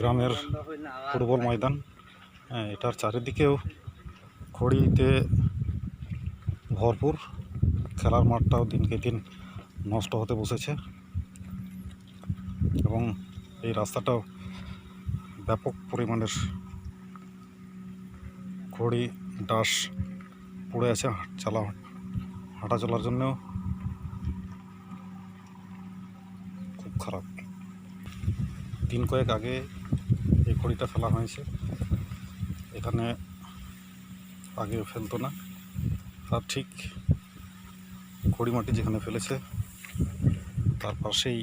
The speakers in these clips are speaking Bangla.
গ্রামের ফুটবল ময়দান, এটার চারিদিকেও খড়িতে ভরপুর। খেলার মাঠটাও দিনকে দিন নষ্ট হতে বসেছে এবং এই রাস্তাটাও ব্যাপক পরিমাণের খড়ি ডাস পড়ে আছে। হাঁটা চলার জন্যও খুব খারাপ। দিন কয়েক আগে এই খড়িটা ফেলা হয়েছে, এখানে আগে ফেলতো না। তার ঠিক খড়ি মাটি যেখানে ফেলেছে তার পাশেই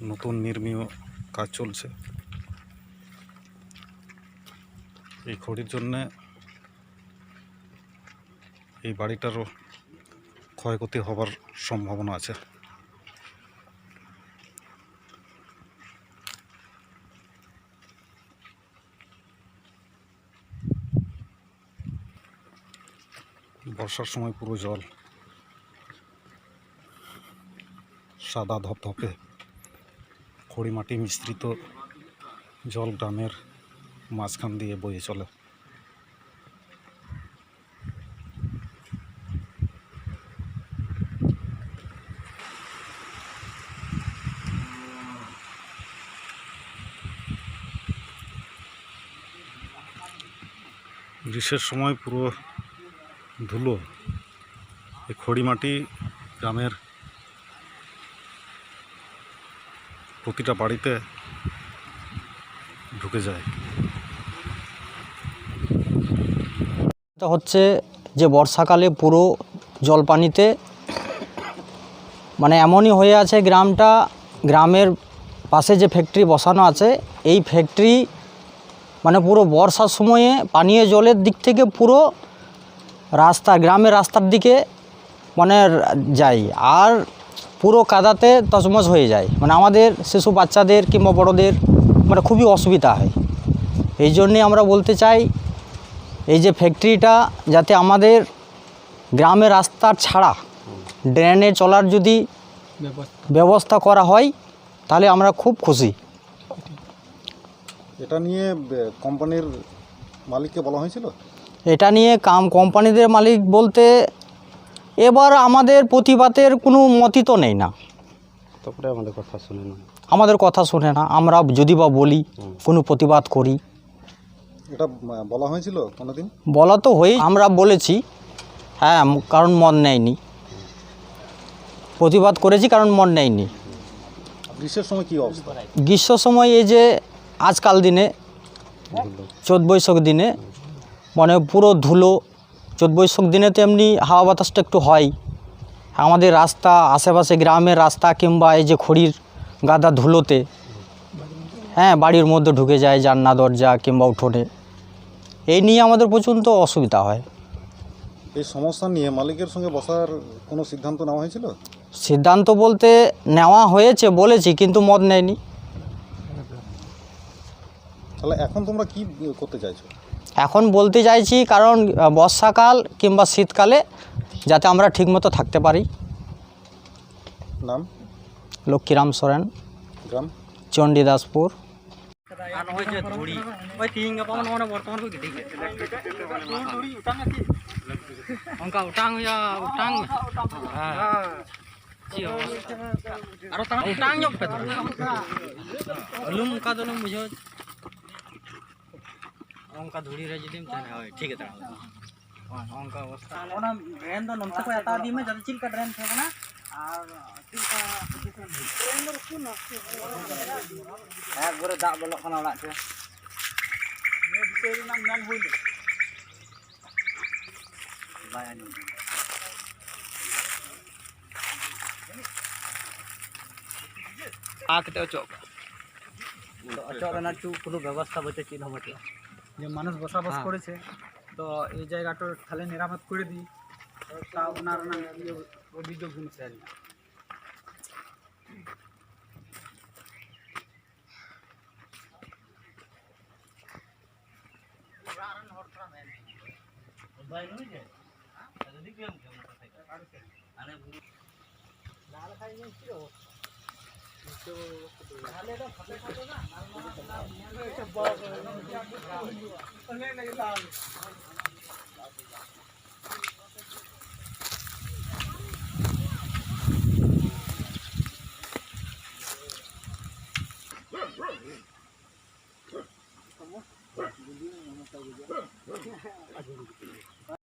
নতুন নির্মীয় কাজ চলছে। এই খড়ির জন্যে এই বাড়িটারও ক্ষয়ক্ষতি হবার সম্ভাবনা আছে। বর্ষার সময় পুরো জল, সাদা ধপধপে খড়ি মাটি মিশ্রিত জল গ্রামের মাঝখান দিয়ে বয়ে চলে। গ্রীষ্মের সময় পুরো ধুলো, এই খড়ি মাটি গ্রামের প্রতিটা বাড়িতে ঢুকে যায়। হচ্ছে যে বর্ষাকালে পুরো জলপানিতে মানে এমনই হয়ে আছে গ্রামটা। গ্রামের পাশে যে ফ্যাক্টরি বসানো আছে, এই ফ্যাক্টরি মানে পুরো বর্ষার সময়ে পানীয় জলের দিক থেকে পুরো রাস্তা, গ্রামের রাস্তার দিকে মানে যায়, আর পুরো কাদাতে তছমছ হয়ে যায়। মানে আমাদের শিশু বাচ্চাদের কিংবা বড়োদের মানে খুবই অসুবিধা হয়। এই জন্যে আমরা বলতে চাই, এই যে ফ্যাক্টরিটা যাতে আমাদের গ্রামের রাস্তার ছাড়া ড্রেনে চলার যদি ব্যবস্থা করা হয় তাহলে আমরা খুব খুশি। এটা নিয়ে কোম্পানির মালিককে বলা হয়েছিল? এটা নিয়ে কোম্পানিদের মালিক বলতে এবার আমাদের প্রতিবাদের কোনো মতই তো নেই না। তারপরে আমাদের কথা শুনে না। আমরা যদি বা বলি, কোনো প্রতিবাদ করি। এটা বলা হয়েছিল কোনোদিন? বলা তো হয়েই, আমরা বলেছি, হ্যাঁ, কারণ মন নেয়নি। প্রতিবাদ করেছি কারণ মন নেয়নি। গ্রীষ্মের সময় কী অবস্থা? গ্রীষ্মের সময় এই যে আজকাল দিনে চৈত বৈশাখ দিনে মানে পুরো ধুলো। চৈত বৈশাখ দিনে তো এমনি হাওয়া বাতাসটা একটু হয়। আমাদের রাস্তা, আশেপাশে গ্রামের রাস্তা কিংবা এই যে খড়ির গাদা ধুলোতে, হ্যাঁ, বাড়ির মধ্যে ঢুকে যায়, জানলা দরজা কিংবা উঠোনে। এই নিয়ে আমাদের প্রচণ্ড অসুবিধা হয়। এই সমস্যা নিয়ে মালিকের সঙ্গে বসার কোনো সিদ্ধান্ত নেওয়া হয়েছিল? সিদ্ধান্ত বলতে নেওয়া হয়েছে, বলেছি, কিন্তু মত নেয়নি। তাহলে এখন তোমরা কি করতে চাইছো? এখন বলতে চাইছি, কারণ বর্ষাকাল কিংবা শীতকালে যাতে আমরা ঠিকমতো থাকতে পারি। নাম? লক্ষ্মীরাম সোরেন, গ্রাম চণ্ডীদাসপুর। ᱚᱱᱠᱟ ᱫᱷᱩᱲᱤ ᱨᱮ ᱡᱩᱫᱤᱢ ᱛᱟᱦᱮᱱᱟ, ᱦᱳᱭ ᱴᱷᱤᱠ ᱜᱮ ᱛᱟᱦᱮᱱᱟ ᱚᱱᱠᱟ ᱚᱵᱚᱥᱛᱟ᱾ ᱚᱱᱟ ᱰᱨᱮᱱ ᱫᱚ ᱱᱚᱱᱛᱮ ᱠᱷᱚᱱ ᱦᱟᱛᱟᱣ ᱤᱫᱤ ᱢᱮ, ᱡᱟᱛᱮ ᱪᱮᱫ ᱞᱮᱠᱟ ᱰᱨᱮᱱ ᱛᱟᱦᱮᱸ ᱠᱟᱱᱟ ᱟᱨ ᱪᱮᱫ ᱞᱮᱠᱟ ᱰᱨᱮᱱ ᱫᱚ ᱨᱩᱠᱩ ᱱᱚᱥᱴᱚ ᱮᱠবারে ᱫᱟᱜ ᱵᱚᱞᱚᱜ ᱠᱟᱱᱟ ᱚᱲᱟᱜ ᱛᱮ᱾ ᱱᱤᱭᱟᱹ ᱵᱤᱥᱚᱭ ᱨᱮᱱᱟᱜ ᱢᱮᱱ ᱦᱩᱭ ᱞᱮᱱᱟ ᱵᱟᱭ ᱟᱸᱡᱚᱢ आते অচক রেনার কোনো ব্যবস্থা বলতে চিন হবে যে মানুষ বসবাস করেছে, তো এই জায়গাটা তাহলে নিরাপদ করে দিই, তা ওনার অভিযোগ শুনছে আর কি।